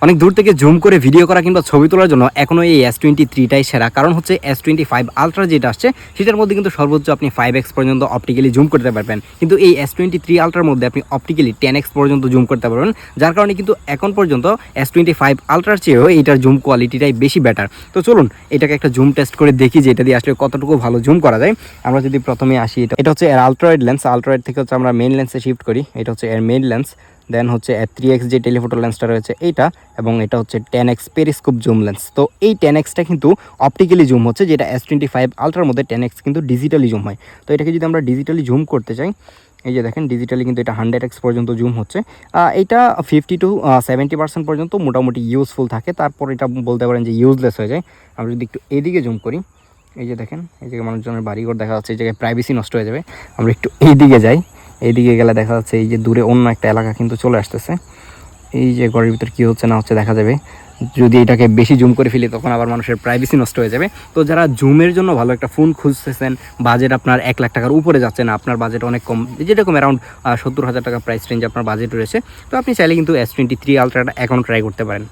অনেক দূর থেকে জুম করে ভিডিও করা কিংবা ছবি তোলার জন্য এখনও এই S23টাই সেরা। কারণ হচ্ছে S25 আলট্রা যেটা আসছে সেটার মধ্যে কিন্তু সর্বোচ্চ আপনি 5x পর্যন্ত অপটিক্যালি জুম করতে পারবেন, কিন্তু এই S23 আলট্রার মধ্যে আপনি অপটিক্যালি 10x পর্যন্ত জুম করতে পারবেন। যার কারণে কিন্তু এখন পর্যন্ত S25 আলট্রার চেয়েও এইটার জুম কোয়ালিটিটাই বেশি বেটার। তো চলুন এটাকে একটা জুম টেস্ট করে দেখি যে এটা দিয়ে আসলে কতটুকু ভালো জুম করা যায়। আমরা যদি প্রথমে আসি, এটা হচ্ছে এর আলট্রাওয়াইড লেন্স। আলট্রাওয়াইড থেকে হচ্ছে আমরা মেইন লেন্সে শিফট করি। এটা হচ্ছে এর মেইন লেন্স। দেন হচ্ছে 3x যে টেলিফোটো লেন্সটা রয়েছে এইটা, এবং এটা হচ্ছে 10x পেরিস্কোপ জুম লেন্স। তো এই 10xটা কিন্তু অপটিক্যালি জুম হচ্ছে, যেটা S25 আলট্রার মধ্যে 10x কিন্তু ডিজিটালি জুম হয়। তো এটাকে যদি আমরা ডিজিটালি জুম করতে চাই, এই যে দেখেন ডিজিটালি কিন্তু এটা 100x পর্যন্ত জুম হচ্ছে। এটা 50 to 70% পর্যন্ত মোটামুটি ইউজফুল থাকে, তারপর এটা বলতে পারেন যে ইউজলেস হয়ে যায়। আমরা যদি একটু এদিকে জুম করি, এই যে দেখেন এই জায়গায় মানুষজনের বাড়িঘর দেখা যাচ্ছে, এই জায়গায় প্রাইভেসি নষ্ট হয়ে যাবে। আমরা একটু এইদিকে যাই, এইদিকে গেলে দেখা যাচ্ছে এই যে দূরে অন্য একটা এলাকা কিন্তু চলে আসতেছে। এই যে ঘরের ভিতর কী হচ্ছে না হচ্ছে দেখা যাবে। যদি এটাকে বেশি জুম করে ফেলি তখন আবার মানুষের প্রাইভেসি নষ্ট হয়ে যাবে। তো যারা জুমের জন্য ভালো একটা ফোন খুঁজতেছেন, বাজেট আপনার 1 লাখ টাকার উপরে যাচ্ছে না, আপনার বাজেট অনেক কম, যেরকম অ্যারাউন্ড 70,000 টাকা প্রাইস রেঞ্জ আপনার বাজেট রয়েছে, তো আপনি চাইলে কিন্তু S23 আলট্রাটা এখন ট্রাই করতে পারেন।